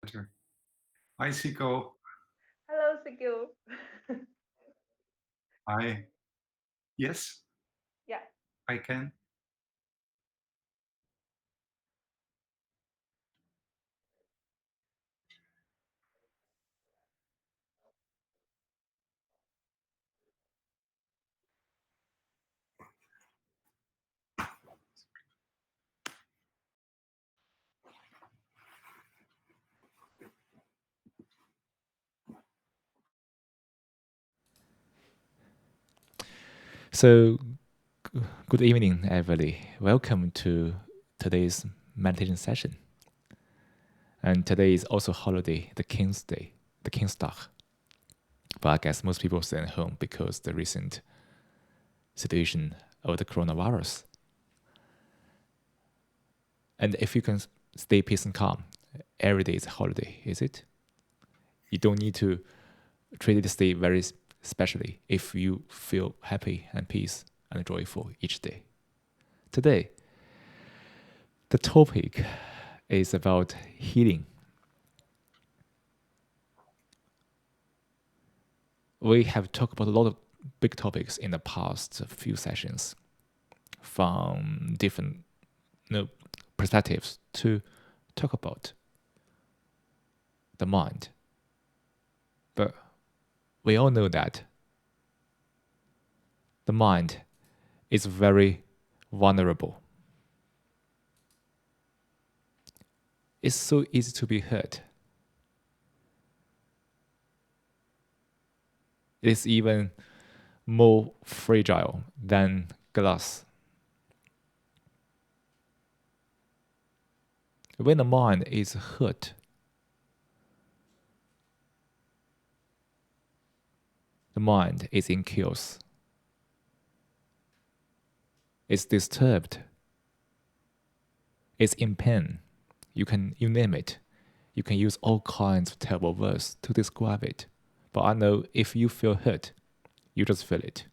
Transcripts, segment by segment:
Better. Hi, Cico. Hello, Cico. Hi. Yes, Yeah. I can. So, good evening, everybody. Welcome to today's meditation session. And today is also holiday, the King's Day, the King's Dag. But I guess most people stay at home because the recent situation of the coronavirus. And if you can stay peace and calm, every day is a holiday, is it? You don't need to treat this day very specially if you feel happy and peace and joyful each day. Today, the topic is about healing. We have talked about a lot of big topics in the past few sessions from different perspectives to talk about the mind. But we all know that the mind is very vulnerable. It's so easy to be hurt. It's even more fragile than glass. When the mind is hurt, the mind is in chaos. It's disturbed. It's in pain. You name it. You can use all kinds of terrible words to describe it. But I know if you feel hurt, you just feel it.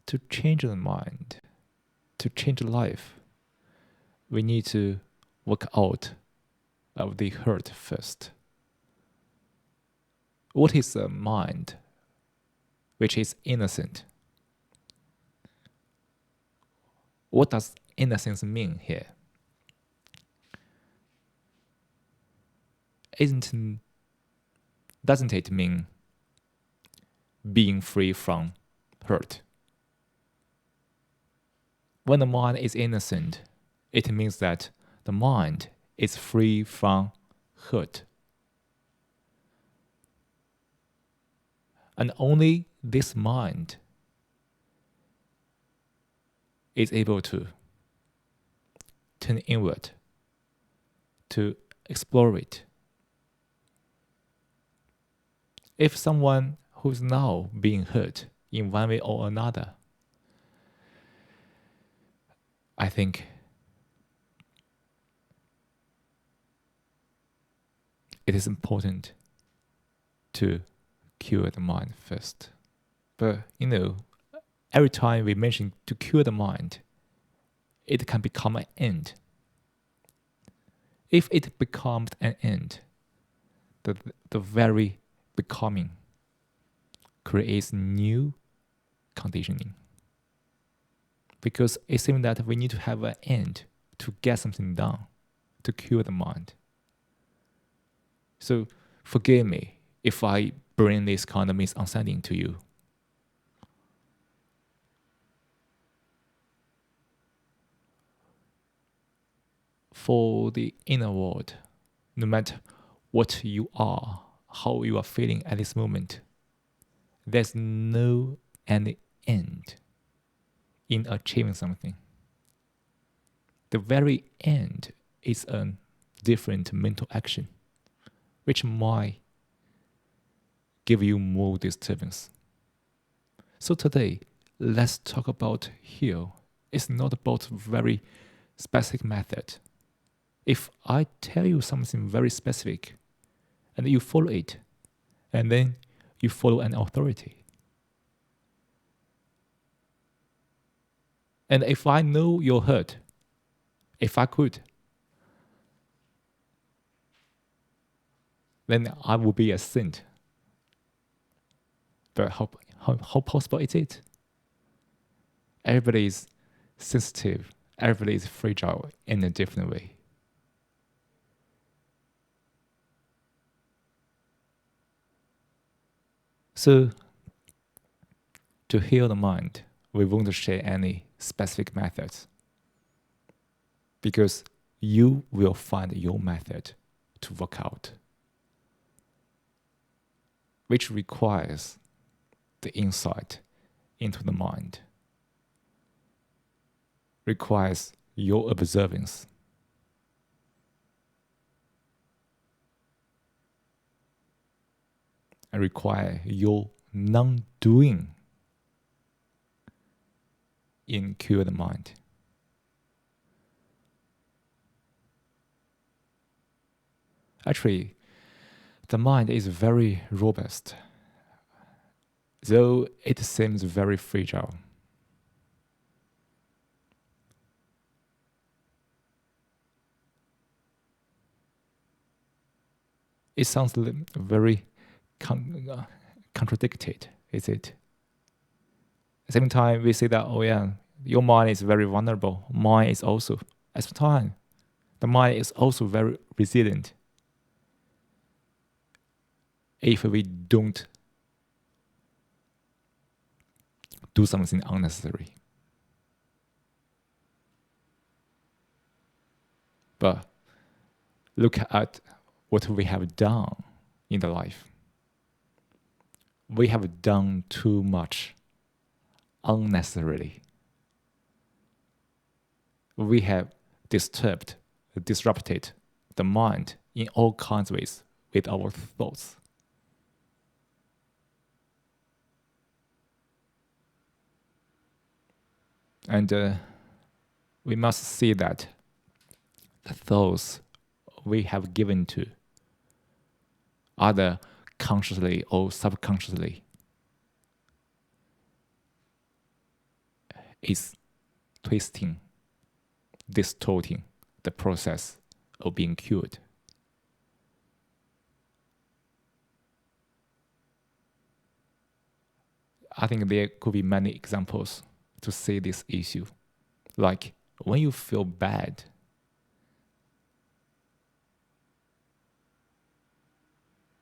To change the mind, to change life, we need to work out of the hurt first. What is a mind which is innocent? What does innocence mean here? Doesn't it mean being free from hurt? When the mind is innocent, it means that the mind is free from hurt. And only this mind is able to turn inward, to explore it. If someone who's now being hurt in one way or another, I think it is important to cure the mind first. But every time we mention to cure the mind, it can become an end. If it becomes an end, the very becoming creates new conditioning. Because it seems that we need to have an end to get something done, to cure the mind. So forgive me if I bring this kind of misunderstanding to you. For the inner world, no matter what you are, how you are feeling at this moment, there's no any end in achieving something. The very end is a different mental action, which might give you more disturbance. So today, let's talk about heal. It's not about very specific method. If I tell you something very specific and you follow it, and then you follow an authority, And if I know you're hurt, if I could, then I would be a saint. But how possible is it? Everybody is sensitive. Everybody is fragile in a different way. So, to heal the mind, we won't share any specific methods because you will find your method to work out, which requires the insight into the mind, requires your observance. And require your non-doing in cure the mind. Actually, the mind is very robust, though it seems very fragile. It sounds very contradicted, is it? At the same time, we say that, oh yeah, your mind is very vulnerable. Mine is also. At the same time, the mind is also very resilient. If we don't do something unnecessary. But look at what we have done in the life. We have done too much unnecessarily. We have disrupted the mind in all kinds of ways with our thoughts. And we must see that the thoughts we have given to, either consciously or subconsciously, is twisting, distorting the process of being cured. I think there could be many examples to see this issue. Like when you feel bad,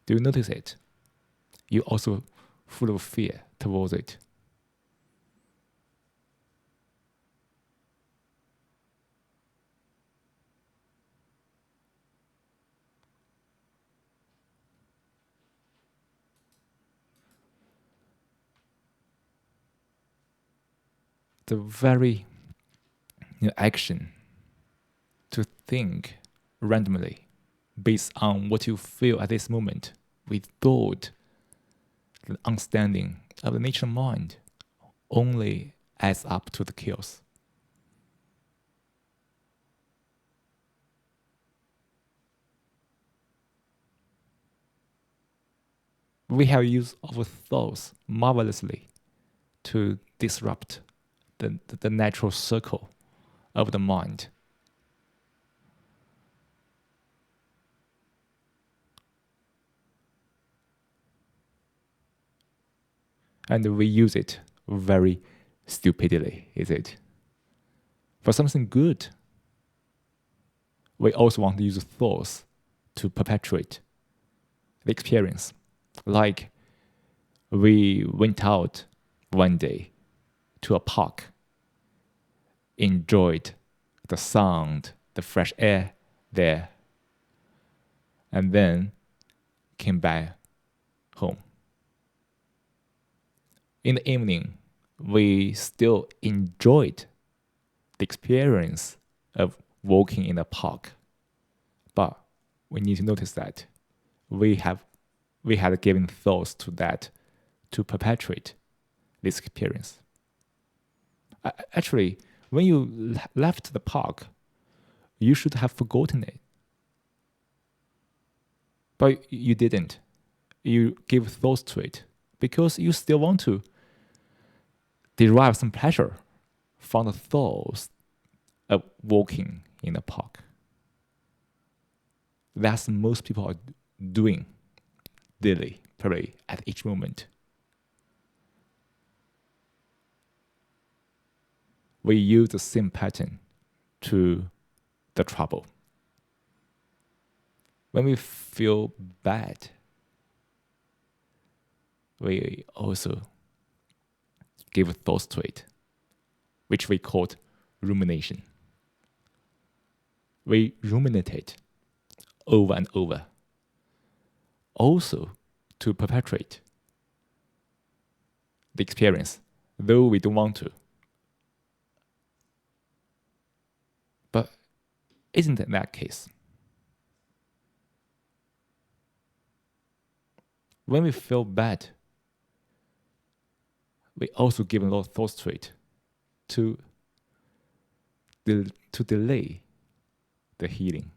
do you notice it? You're also full of fear towards it. The very action to think randomly based on what you feel at this moment without the understanding of the nature mind only adds up to the chaos. We have used our thoughts marvelously to disrupt the natural circle of the mind. And we use it very stupidly, is it? For something good, we also want to use thoughts to perpetuate the experience. Like we went out one day to a park, enjoyed the sound, the fresh air there, and then came back home. In the evening, we still enjoyed the experience of walking in the park, but we need to notice that we had given thoughts to that to perpetuate this experience. Actually, when you left the park, you should have forgotten it. But you didn't. You gave thoughts to it because you still want to derive some pleasure from the thoughts of walking in a park. That's most people are doing daily, probably at each moment. We use the same pattern to the trouble. When we feel bad, we also give thoughts to it, which we call rumination. We ruminate it over and over, also to perpetuate the experience, though we don't want to. But isn't it that case? When we feel bad, we also give a lot of thoughts to it to delay the healing.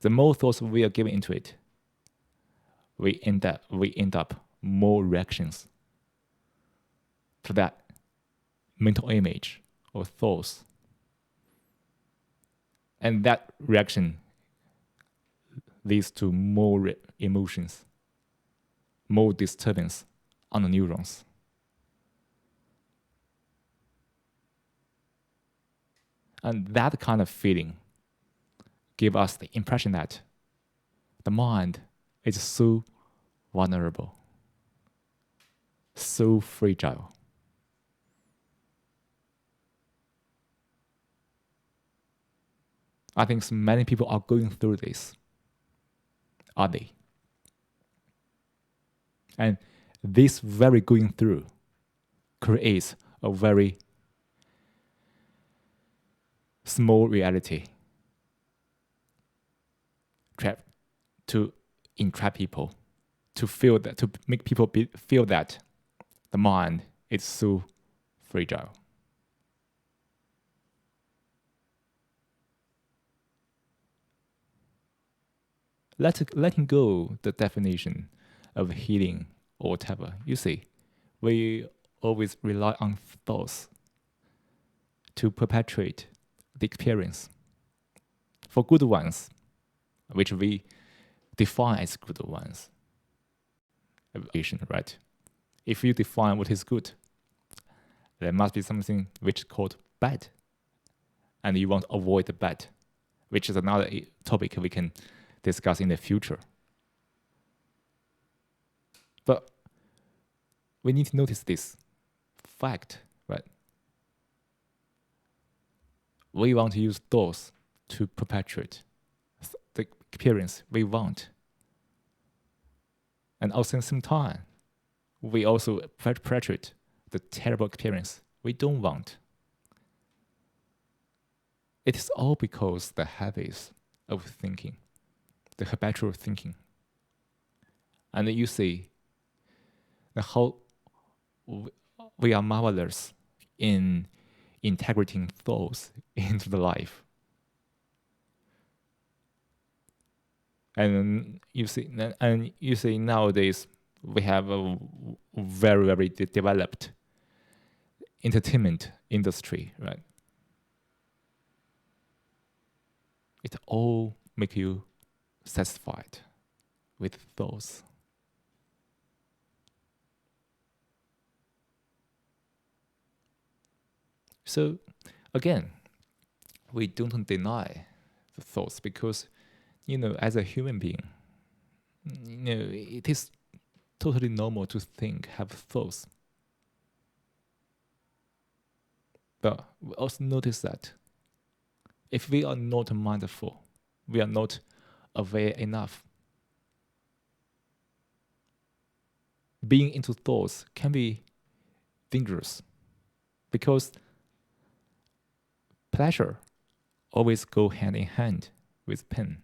The more thoughts we are giving into it, we end up more reactions to that mental image or thoughts. And that reaction leads to more emotions, more disturbance on the neurons. And that kind of feeling gives us the impression that the mind is so vulnerable, so fragile. I think many people are going through this. Are they? And this very going through creates a very small reality to entrap people, to feel that, to make people feel that the mind is so fragile. Letting go the definition of healing or whatever. You see, we always rely on thoughts to perpetuate the experience. For good ones, which we define as good ones, right? If you define what is good, there must be something which is called bad, and you want to avoid the bad, which is another topic we can discuss in the future. But we need to notice this fact, right? We want to use thoughts to perpetuate the experience we want. And also at the same time, we also perpetuate the terrible experience we don't want. It is all because the habits of thinking, the habitual thinking. And you see how we are marvelous in integrating thoughts into the life. And you see nowadays we have a very, very developed entertainment industry, right? It all make you satisfied with thoughts. So again, we don't deny the thoughts because, as a human being, it is totally normal to think, have thoughts. But we also notice that if we are not mindful, we are not aware enough, being into thoughts can be dangerous because pleasure always go hand in hand with pain.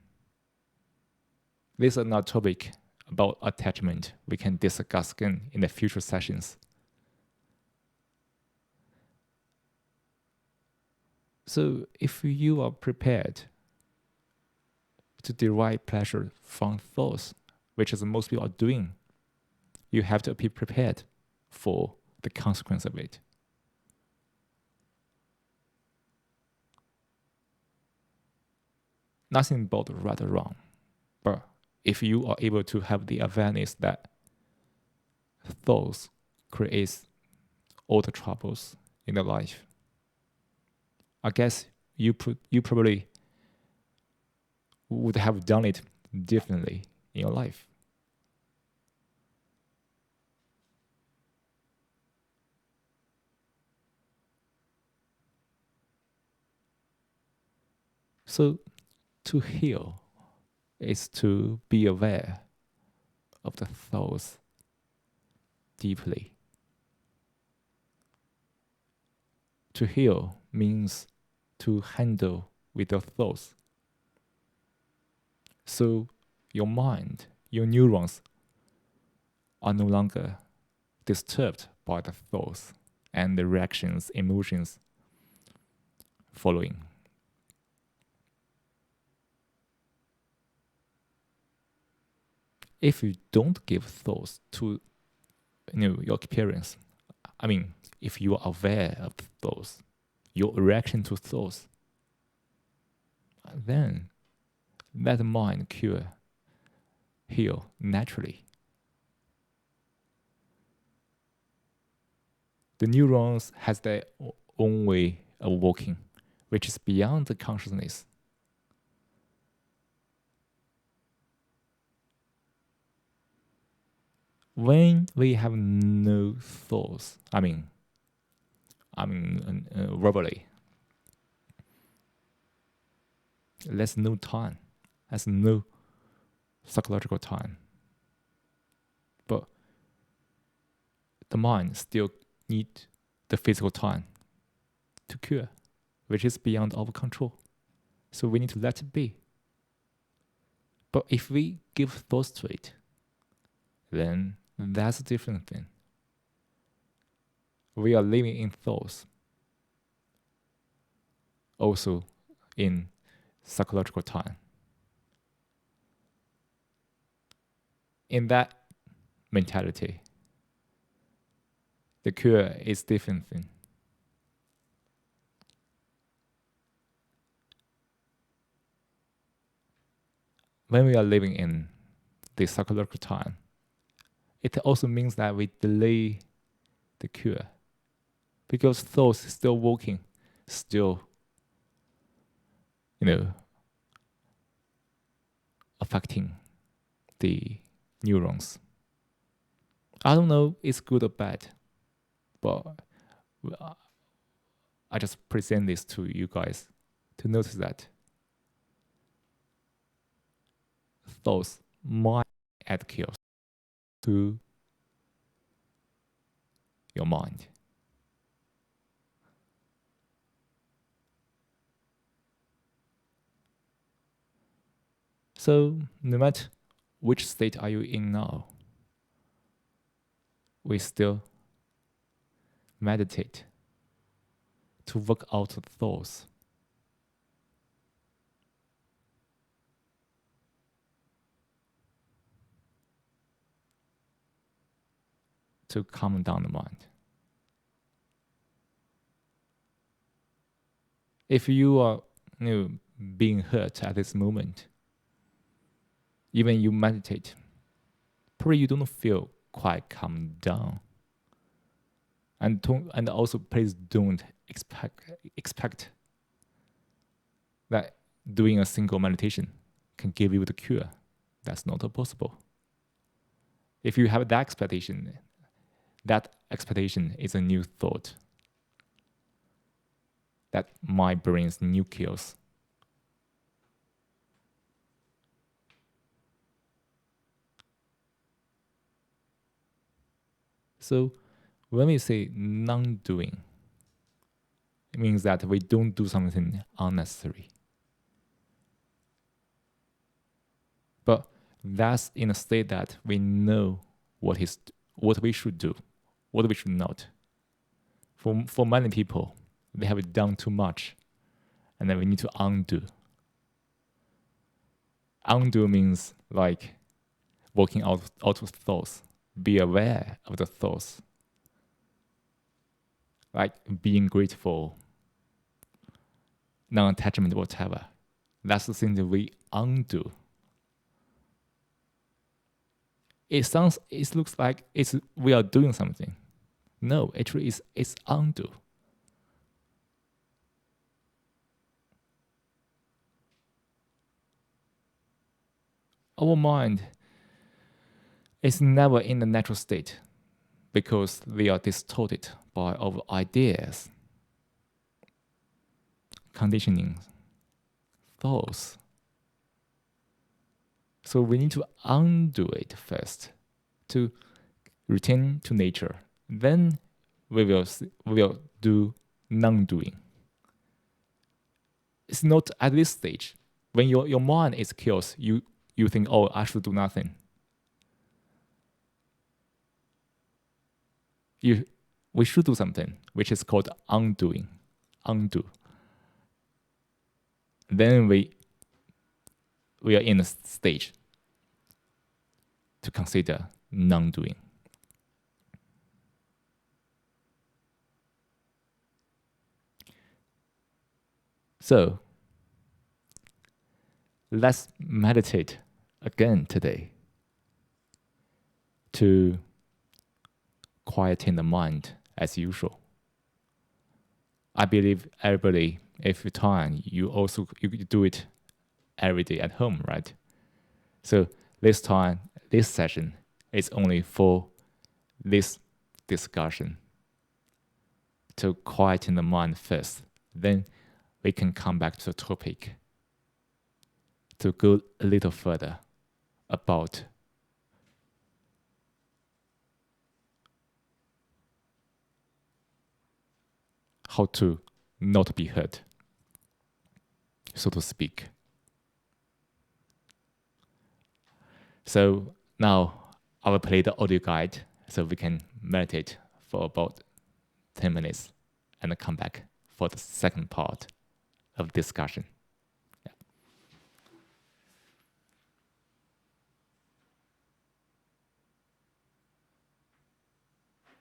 This is another topic about attachment we can discuss again in the future sessions. So if you are prepared to derive pleasure from thoughts, which is most people are doing, you have to be prepared for the consequence of it. nothing about right or wrong. But if you are able to have the awareness that thoughts creates all the troubles in the life, I guess you probably would have done it differently in your life. So to heal is to be aware of the thoughts deeply. To heal means to handle with the thoughts. So your mind, your neurons are no longer disturbed by the thoughts and the reactions, emotions following. If you don't give thoughts to your experience, I mean, if you are aware of thoughts, your reaction to thoughts, then let the mind heal naturally. The neurons has their own way of working, which is beyond the consciousness. When we have no thoughts, verbally, there's no time, there's no psychological time. But the mind still needs the physical time to cure, which is beyond our control. So we need to let it be. But if we give thoughts to it, then that's a different thing. We are living in thoughts, also in psychological time. In that mentality, the cure is different thing. When we are living in the psychological time, it also means that we delay the cure because thoughts is still working, still, affecting the neurons. I don't know it's good or bad, but I just present this to you guys to notice that thoughts might add chaos to your mind. So no matter which state are you in now, we still meditate to work out the thoughts. To calm down the mind. If you are being hurt at this moment, even you meditate, probably you don't feel quite calm down. And also please don't expect that doing a single meditation can give you the cure. That's not possible. If you have that expectation is a new thought that mind brings new chaos. So when we say non-doing, it means that we don't do something unnecessary. But that's in a state that we know what we should do, what we should not. For many people, they have done too much, and then we need to undo. Undo means like working out of thoughts, be aware of the thoughts, like being grateful, non-attachment, whatever. That's the thing that we undo. It looks like we are doing something. No, actually it's undo. Our mind is never in the natural state because they are distorted by our ideas, conditioning, thoughts. So we need to undo it first to return to nature. Then we will do non-doing. It's not at this stage. When your mind is chaos, you think, oh, I should do nothing. We should do something, which is called undoing. Undo. Then we are in a stage to consider non-doing. So let's meditate again today to quieten the mind as usual. I believe everybody, if you time, you do it every day at home, right? So this session is only for this discussion to quieten the mind first. Then we can come back to the topic to go a little further about how to not be hurt, so to speak. So now I will play the audio guide so we can meditate for about 10 minutes and then come back for the second part of discussion. Yeah.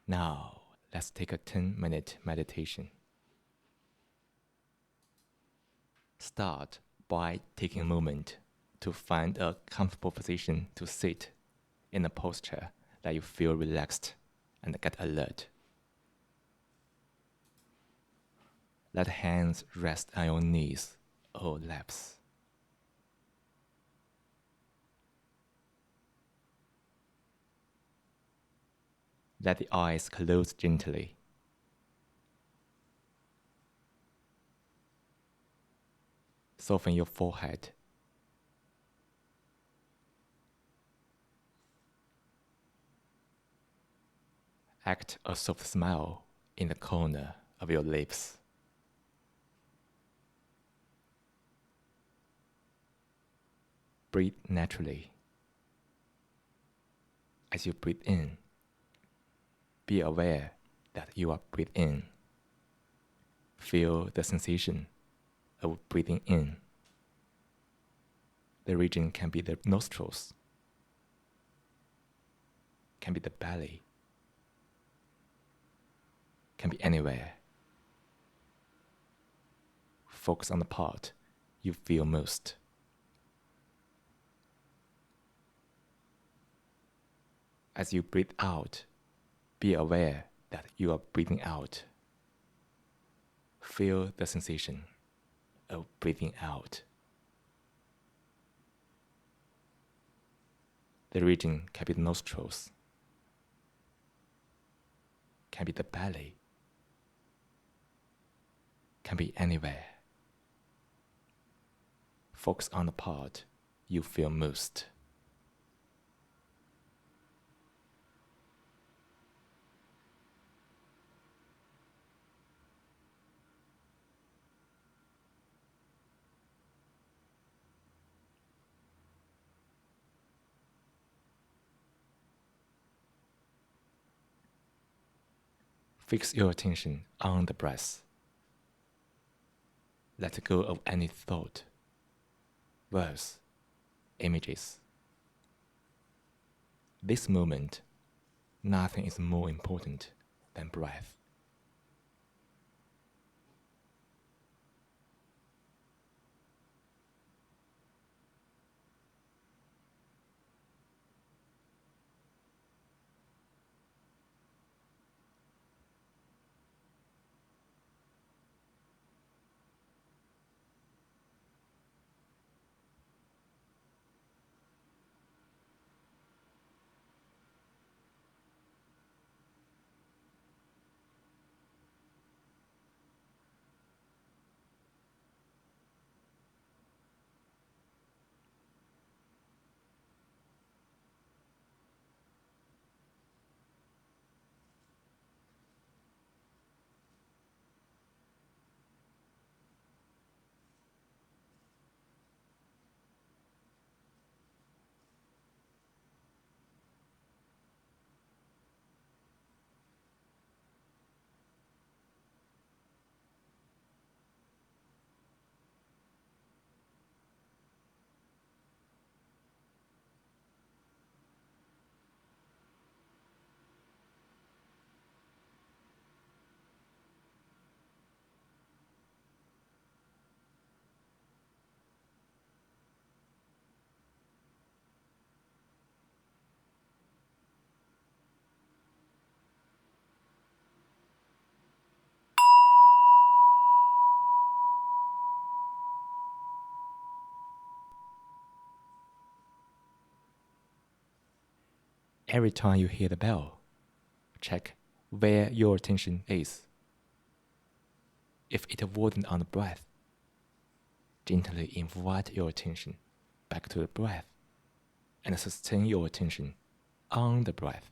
Now let's take a 10-minute meditation. Start by taking a moment to find a comfortable position to sit in a posture that you feel relaxed and get alert. Let hands rest on your knees or laps. Let the eyes close gently. Soften your forehead. Act a soft smile in the corner of your lips. Breathe naturally. As you breathe in, be aware that you are breathing in. Feel the sensation of breathing in. The region can be the nostrils, can be the belly, can be anywhere. Focus on the part you feel most. As you breathe out, be aware that you are breathing out. Feel the sensation of breathing out. The region can be the nostrils, can be the belly, can be anywhere. Focus on the part you feel most. Fix your attention on the breath. Let go of any thought, words, images. This moment, nothing is more important than breath. Every time you hear the bell, check where your attention is. If it wasn't on the breath, gently invite your attention back to the breath and sustain your attention on the breath.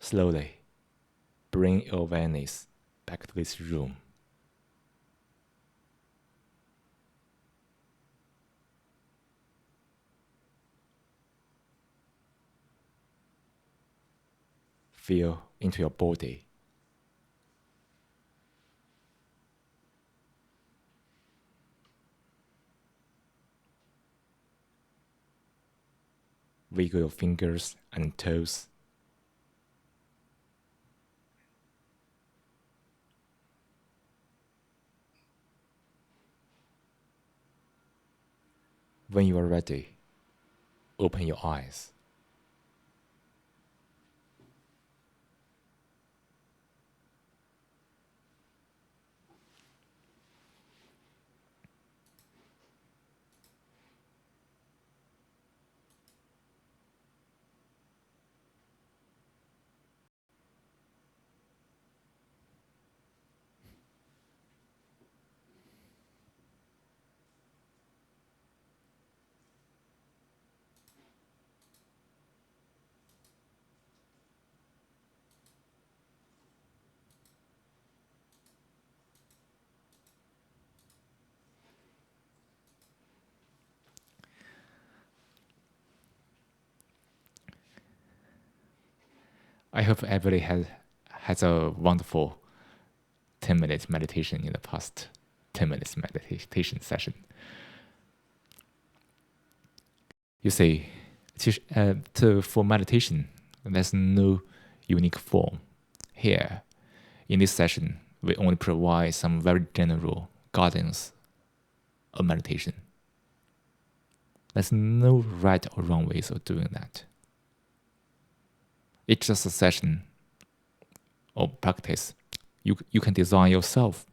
Slowly bring your awareness back to this room. Feel into your body. Wiggle your fingers and toes. When you are ready, open your eyes. I hope everybody has a wonderful 10 minutes meditation in the past 10 minutes meditation session. You see, for meditation, there's no unique form. Here, in this session, we only provide some very general guidance of meditation. There's no right or wrong ways of doing that. It's just a session or practice you can design yourself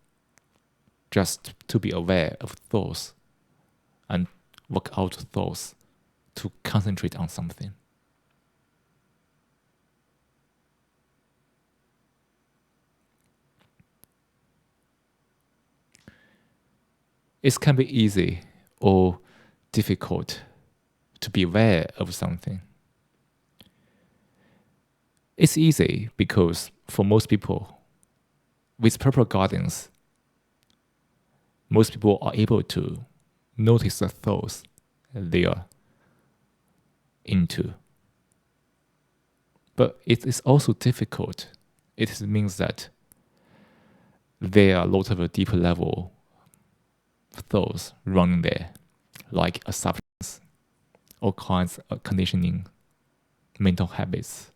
just to be aware of thoughts and work out thoughts to concentrate on something. It can be easy or difficult to be aware of something. It's easy because for most people, with proper guidance, most people are able to notice the thoughts they are into. But it is also difficult. It means that there are a lot of deeper level thoughts running there, like assumptions, all kinds of conditioning, mental habits,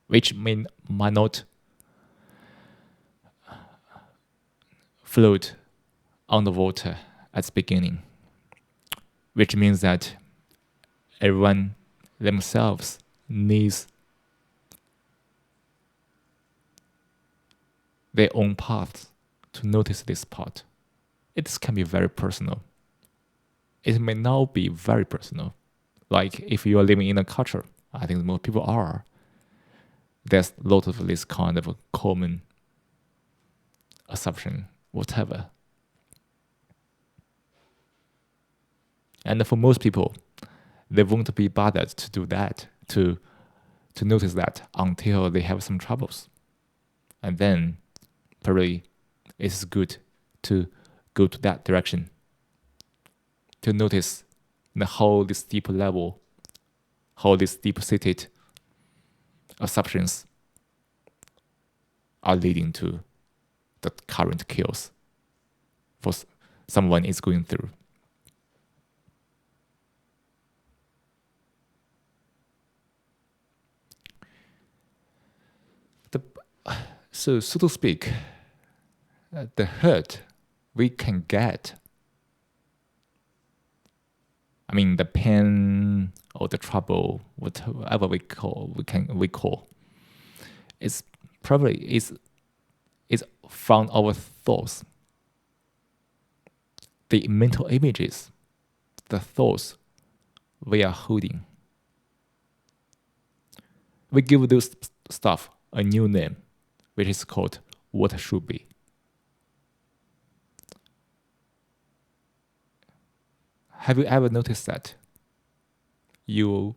which might not float on the water at the beginning, which means that everyone themselves needs their own path to notice this part. It can be very personal. It may not be very personal. Like if you are living in a culture, I think most people are, there's a lot of this kind of a common assumption, whatever. And for most people, they won't be bothered to do that, to notice that until they have some troubles. And then probably it's good to go to that direction, to notice how this deep level, how these deep-seated assumptions are leading to the current chaos for someone is going through. So to speak, the hurt we can get, I mean the pain or the trouble, whatever we call, is probably is from our thoughts, the mental images, the thoughts we are holding. We give those stuff a new name, which is called what should be. Have you ever noticed that you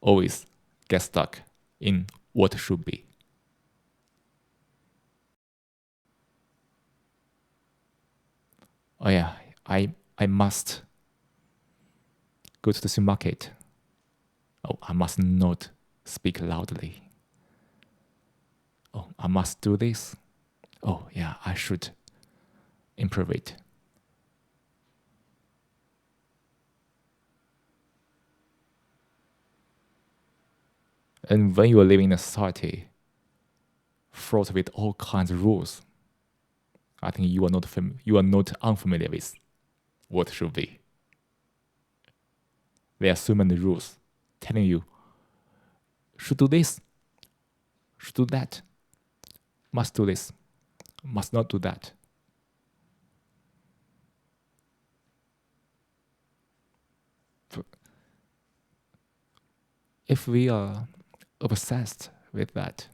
always get stuck in what should be. Oh yeah, I must go to the supermarket. Oh, I must not speak loudly. Oh, I must do this. Oh yeah, I should improve it. And when you are living in a society fraught with all kinds of rules, I think you are not unfamiliar with what should be. There are so many rules telling you should do this, should do that, must do this, must not do that. If we are obsessed with that,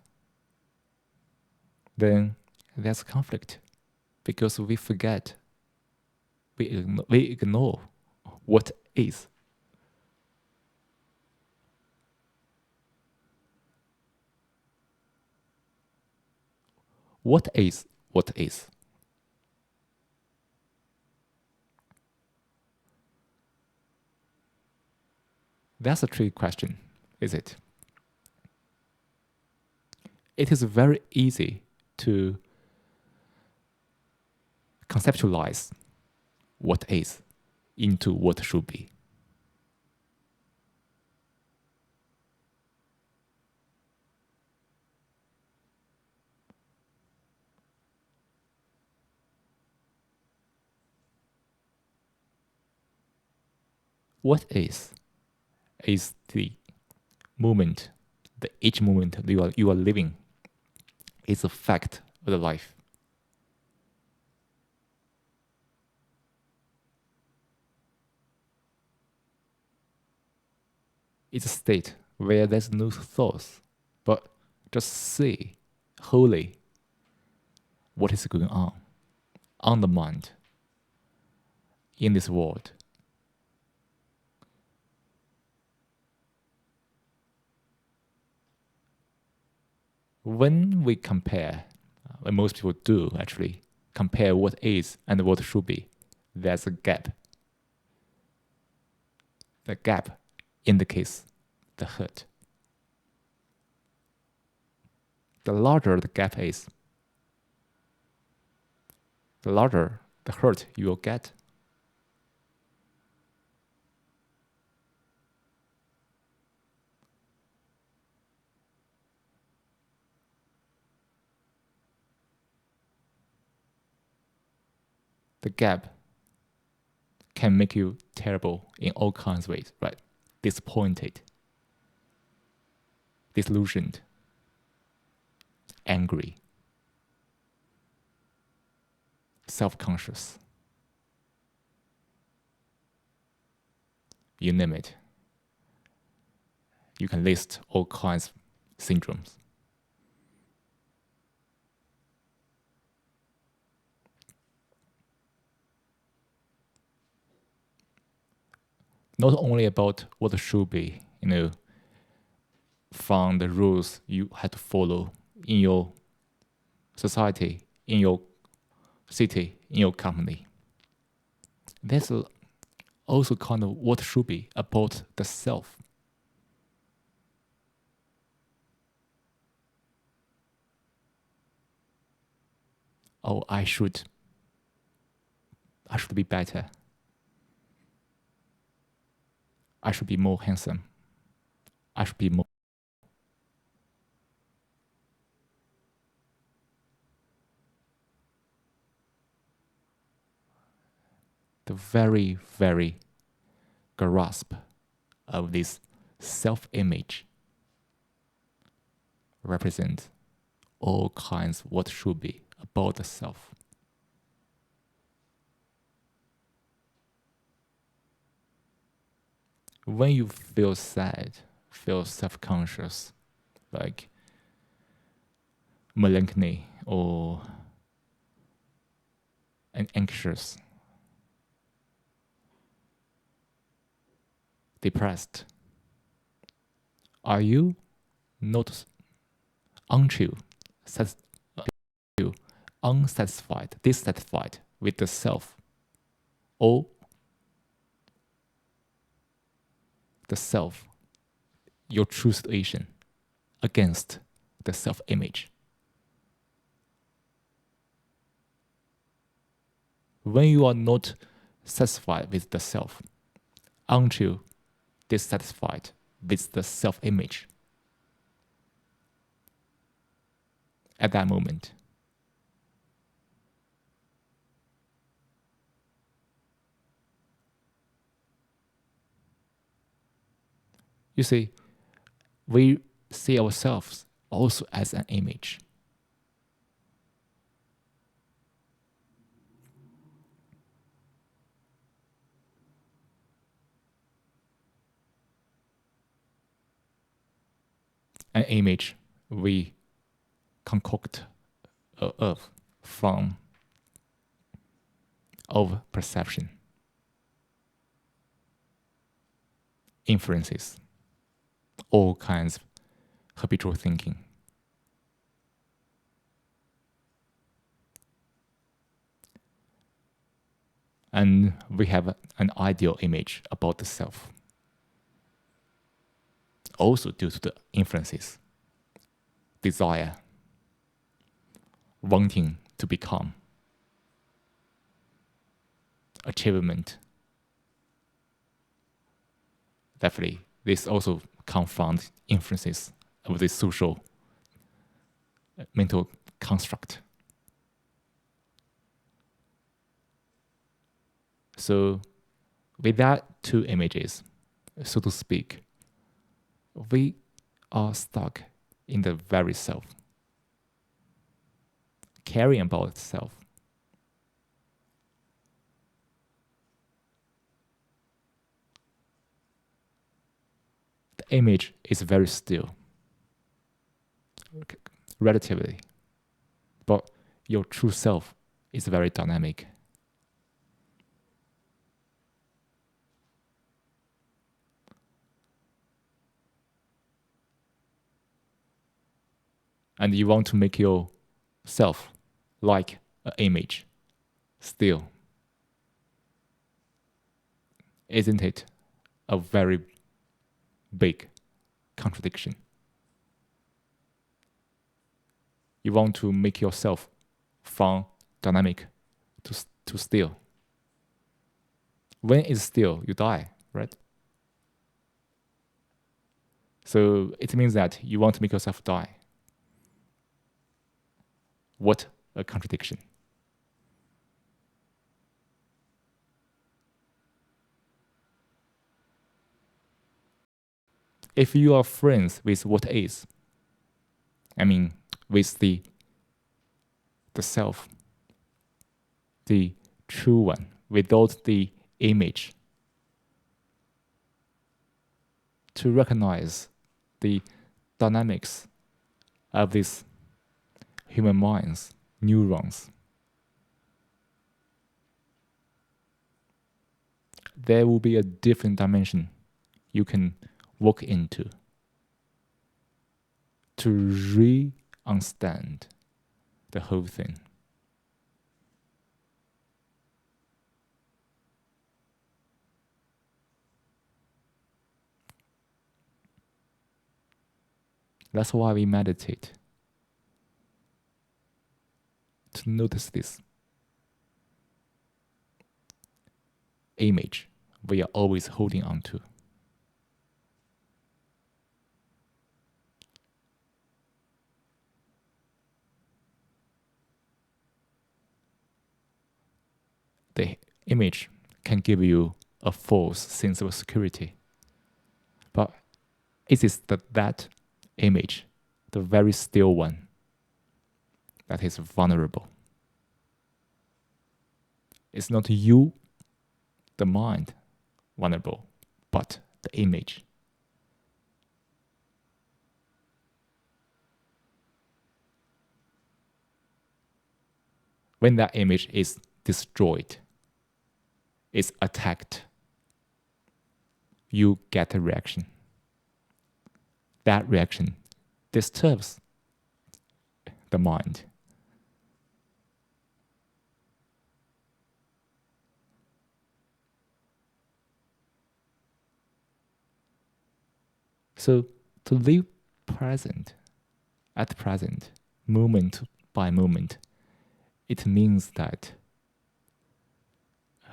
then there's conflict because we forget, we ignore what is. What is what is? That's a tricky question, is it? It is very easy to conceptualize what is into what should be. What is the moment, each moment you are living is a fact of the life. It's a state where there's no thoughts, but just see wholly what is going on the mind in this world. When we compare, when most people do actually compare what is and what should be, there's a gap. The gap indicates the hurt. The larger the gap is, the larger the hurt you will get. The gap can make you terrible in all kinds of ways, right? Disappointed, disillusioned, angry, self-conscious. You name it. You can list all kinds of syndromes. Not only about what should be, from the rules you had to follow in your society, in your city, in your company. There's also kind of what should be about the self. Oh, I should be better. I should be more handsome. I should be more. The very, very grasp of this self-image represents all kinds of what should be about the self. When you feel sad, feel self-conscious, like melancholy or anxious, depressed, Are you not untrue, unsatisfied, dissatisfied with the self, or the self, your true situation, against the self-image? When you are not satisfied with the self, until dissatisfied with the self-image, at that moment, you see, we see ourselves also as an image. An image we concoct of from of perception, inferences, all kinds of habitual thinking. And we have an ideal image about the self, also due to the inferences, desire, wanting to become, achievement. Definitely, this also comes from inferences of this social mental construct. So, with that two images, so to speak, we are stuck in the very self, caring about itself. The image is very still, relatively, but your true self is very dynamic. And you want to make yourself like an image still. Isn't it a very big contradiction? You want to make yourself from dynamic to still. When it's still, you die, right? So it means that you want to make yourself die. What a contradiction. If you are friends with what is, I mean, with the self, the true one, without the image, to recognize the dynamics of these human minds, neurons, there will be a different dimension you can walk into to re-understand the whole thing. That's why we meditate, to notice this image we are always holding on to. The image can give you a false sense of security. But it is that image, the very still one, that is vulnerable. It's not you, the mind, vulnerable, but the image. When that image is destroyed, is attacked, you get a reaction. that reaction disturbs the mind. So to live at present, moment by moment, it means that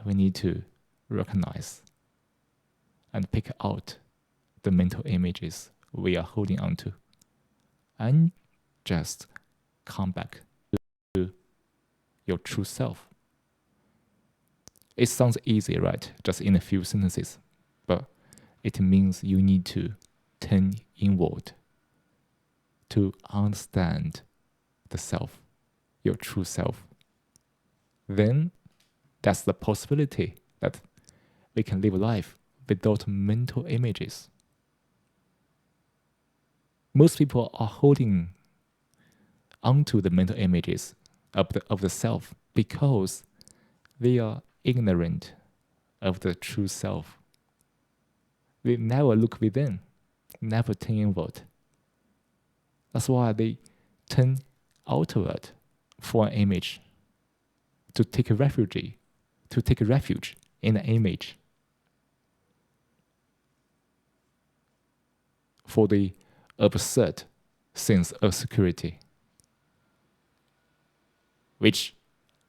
we need to recognize and pick out the mental images we are holding on to and just come back to your true self. It sounds easy, right? Just in a few sentences, but it means you need to turn inward to understand the self, your true self. Then that's the possibility that we can live life without mental images. Most people are holding onto the mental images of the self because they are ignorant of the true self. They never look within, never turn inward. That's why they turn outward for an image, to take refuge in an image for the absurd sense of security, which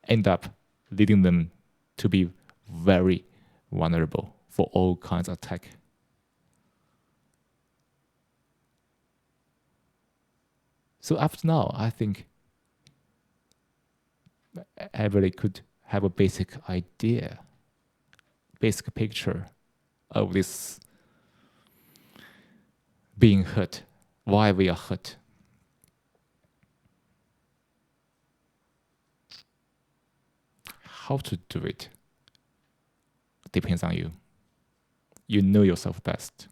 end up leading them to be very vulnerable for all kinds of attack. So up to now, I think everybody could have a basic idea, basic picture of this being hurt, why we are hurt. How to do it depends on you. You know yourself best.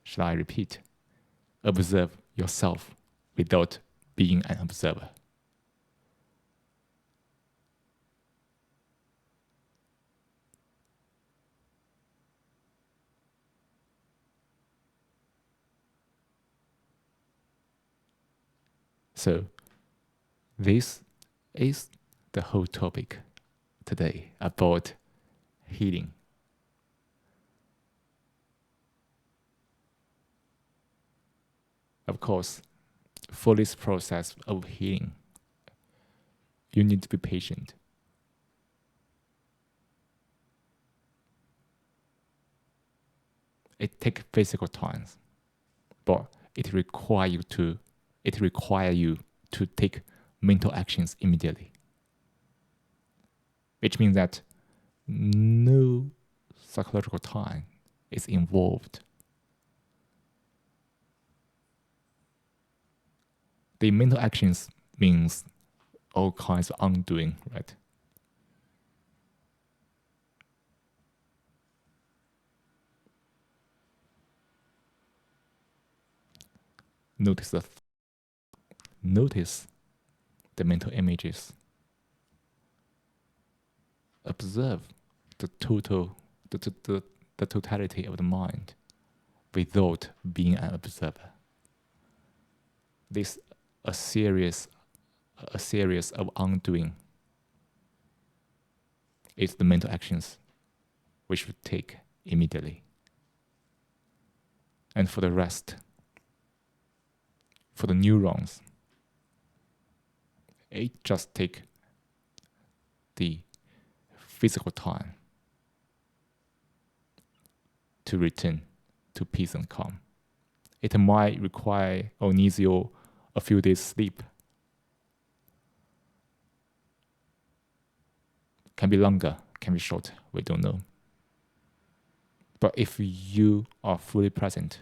Shall I repeat? Observe yourself without being an observer. So, this is the whole topic today about healing. Of course, for this process of healing, you need to be patient. It takes physical time, but it requires you to take mental actions immediately. Which means that no psychological time is involved. The mental actions means all kinds of undoing, right? Notice the mental images. Observe the totality of the mind without being an observer. This a series of undoing is the mental actions we should take immediately. And for the rest, for the neurons, it just take the physical time to return to peace and calm. It might require or needs you a few days sleep. Can be longer, can be short, we don't know. But if you are fully present,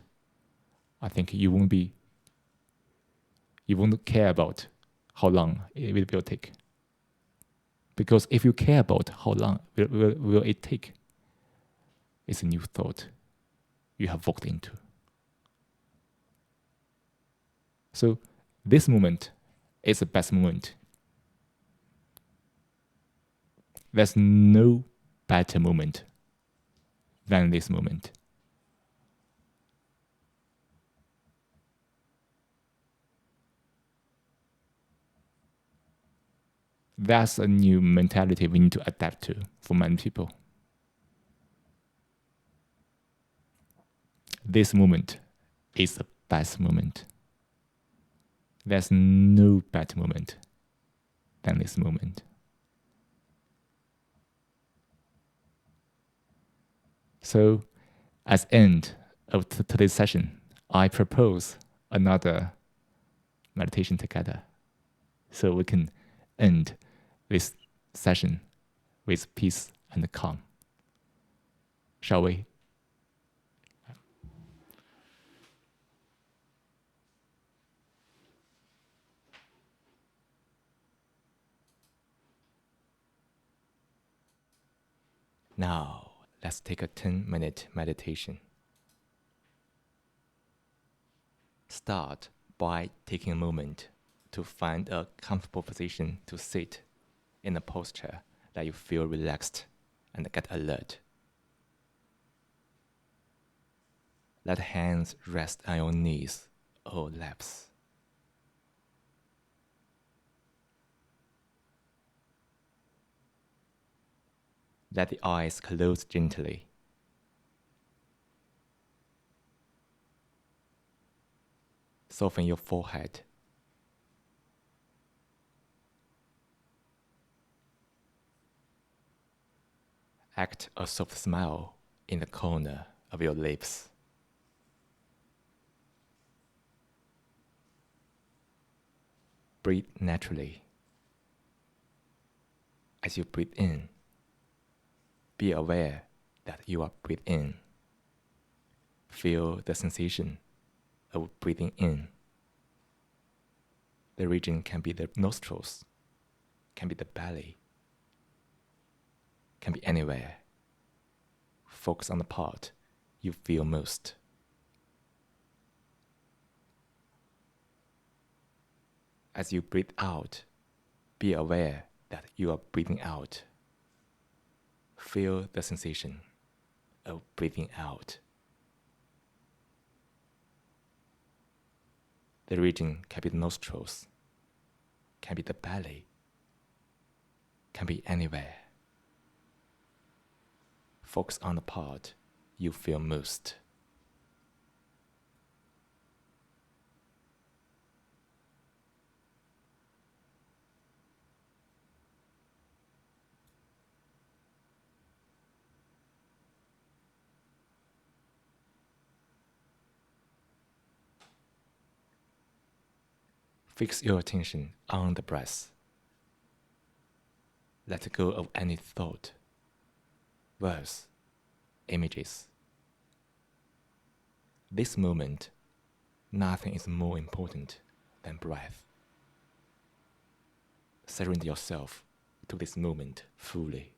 I think you won't care about how long it will take. Because if you care about how long will it take, it's a new thought you have walked into. So this moment is the best moment. There's no better moment than this moment. That's a new mentality we need to adapt to for many people. This moment is the best moment. There's no better moment than this moment. So, as end of today's session, I propose another meditation together, so we can end this session with peace and calm. Shall we? Now, let's take a 10-minute meditation. Start by taking a moment to find a comfortable position to sit in a posture that you feel relaxed and get alert. Let hands rest on your knees or laps. Let the eyes close gently. Soften your forehead. Act a soft smile in the corner of your lips. Breathe naturally. As you breathe in, be aware that you are breathing in. Feel the sensation of breathing in. The region can be the nostrils, can be the belly, can be anywhere. Focus on the part you feel most. As you breathe out, be aware that you are breathing out. Feel the sensation of breathing out. The region can be the nostrils, can be the belly, can be anywhere. Focus on the part you feel most. Fix your attention on the breath. Let go of any thought, words, images. This moment, nothing is more important than breath. Surrender yourself to this moment fully.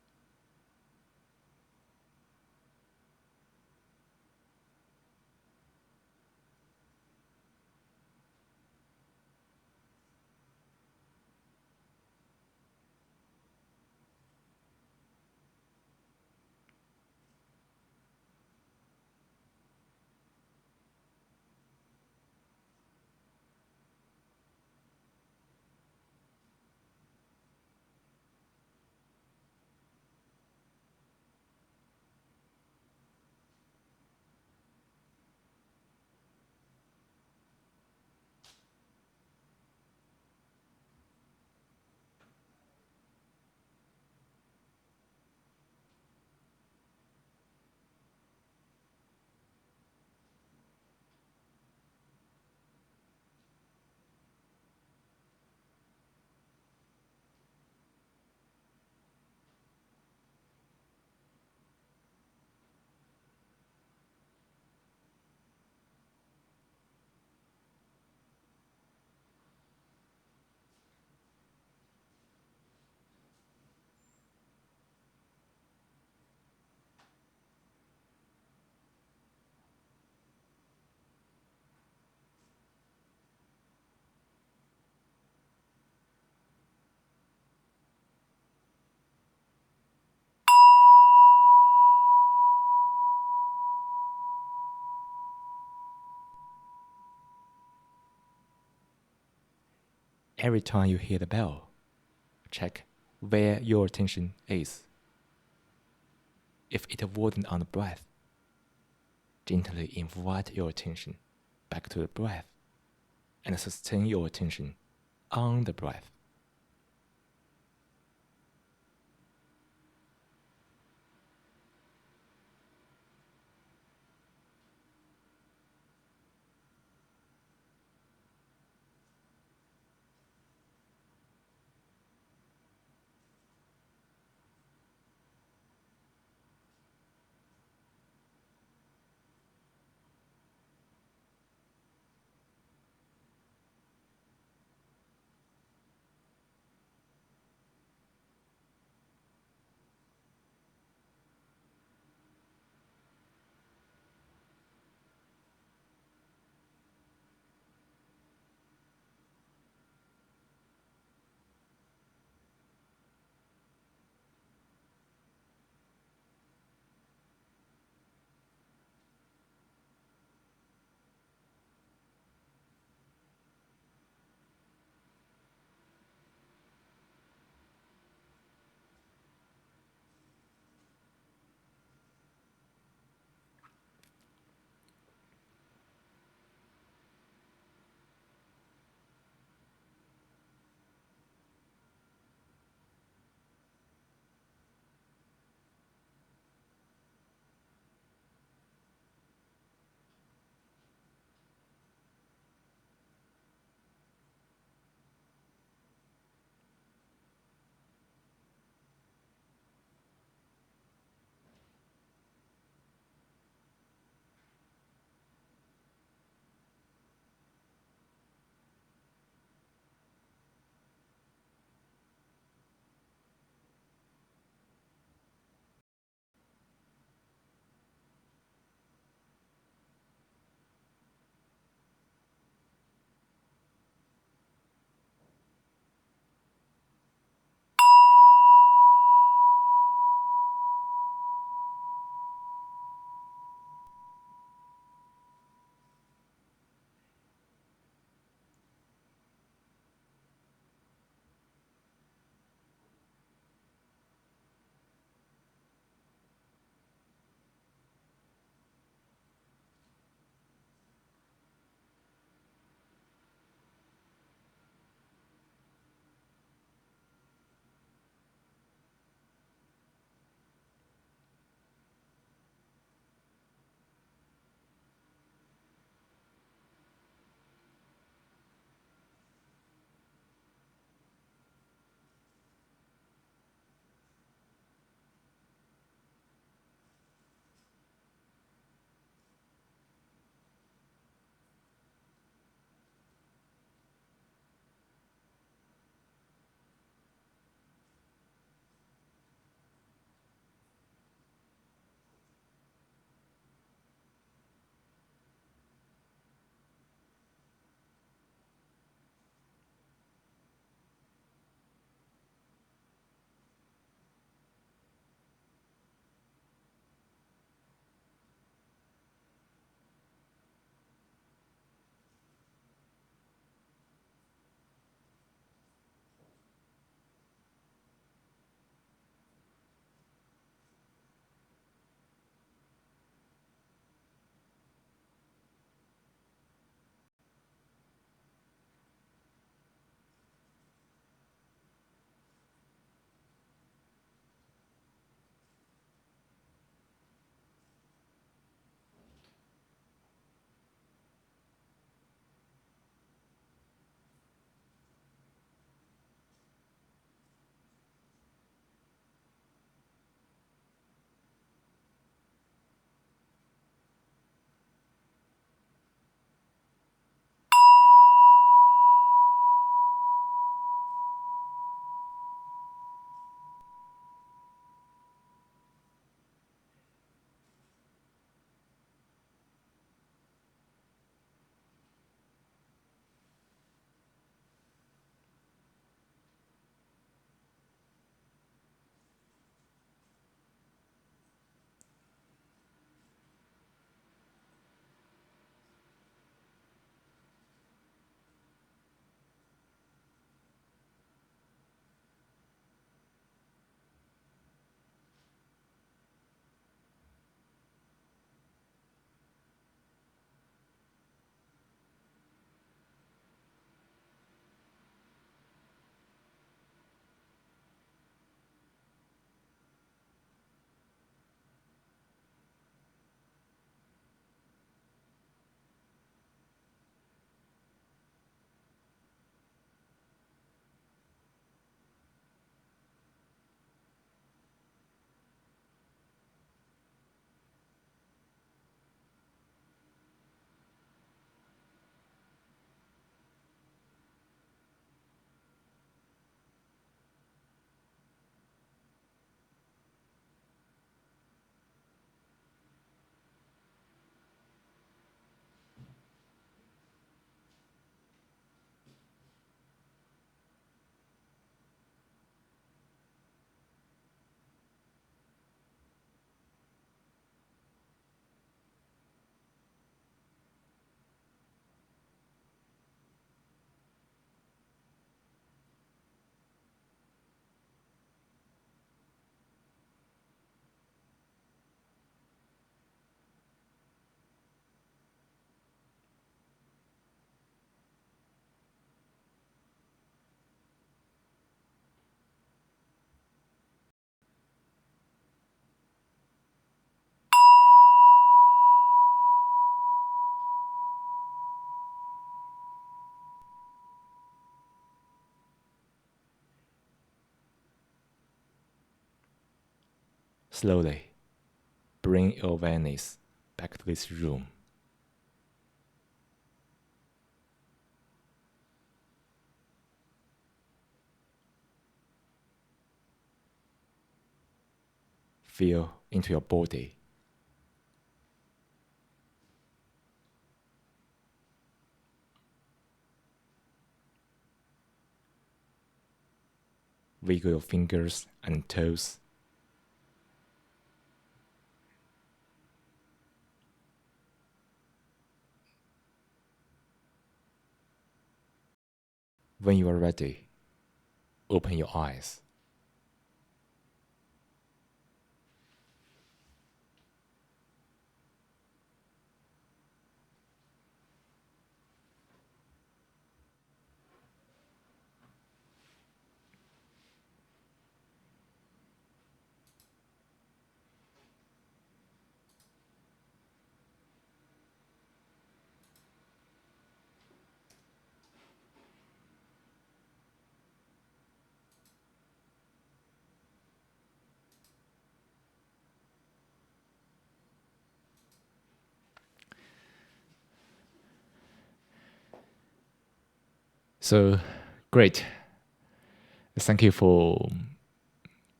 Every time you hear the bell, check where your attention is. If it wasn't on the breath, gently invite your attention back to the breath and sustain your attention on the breath. Slowly, bring your awareness back to this room. Feel into your body. Wiggle your fingers and toes. When you are ready, open your eyes. So, great. Thank you for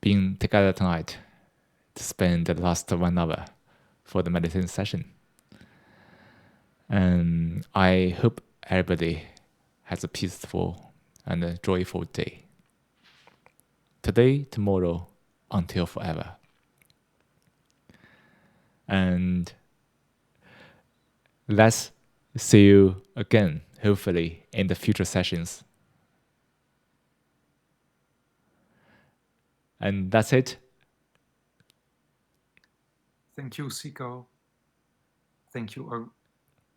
being together tonight to spend the last 1 hour for the meditation session. And I hope everybody has a peaceful and a joyful day. Today, tomorrow, until forever. And let's see you again, hopefully, in the future sessions. And that's it. Thank you, Cico. Thank you.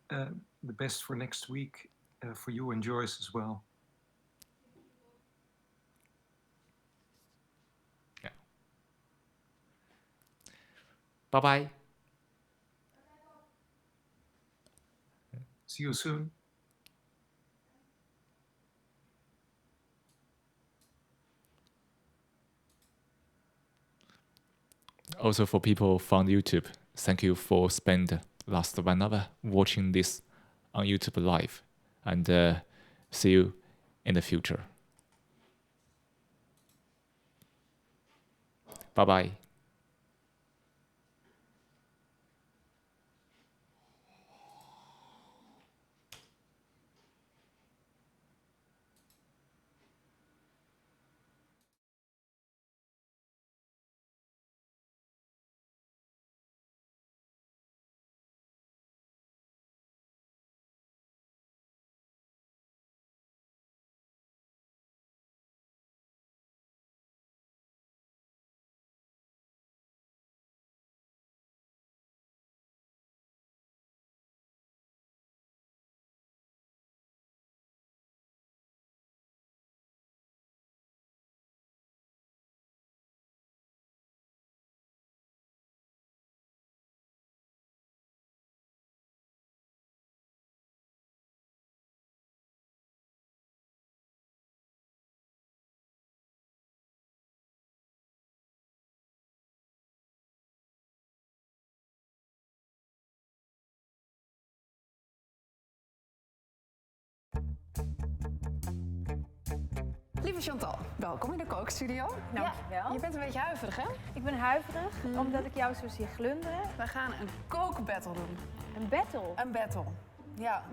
The best for next week for you and Joyce as well. Yeah. Bye-bye. See you soon. Also for people from YouTube, thank you for spending the last 1 hour watching this on YouTube live. And see you in the future. Bye-bye. Lieve Chantal, welkom in de kookstudio. Dankjewel. Je bent een beetje huiverig, hè? Ik ben huiverig, omdat ik jou zo zie glunderen. We gaan een kookbattle doen. Een battle. Een battle. Ja.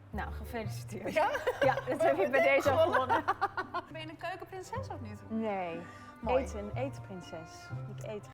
Nou, gefeliciteerd. Ja? Ja, dat heb je bij deze al gewonnen. Ben je een keukenprinses of niet? Nee, Mooi. een etenprinses. Ik eet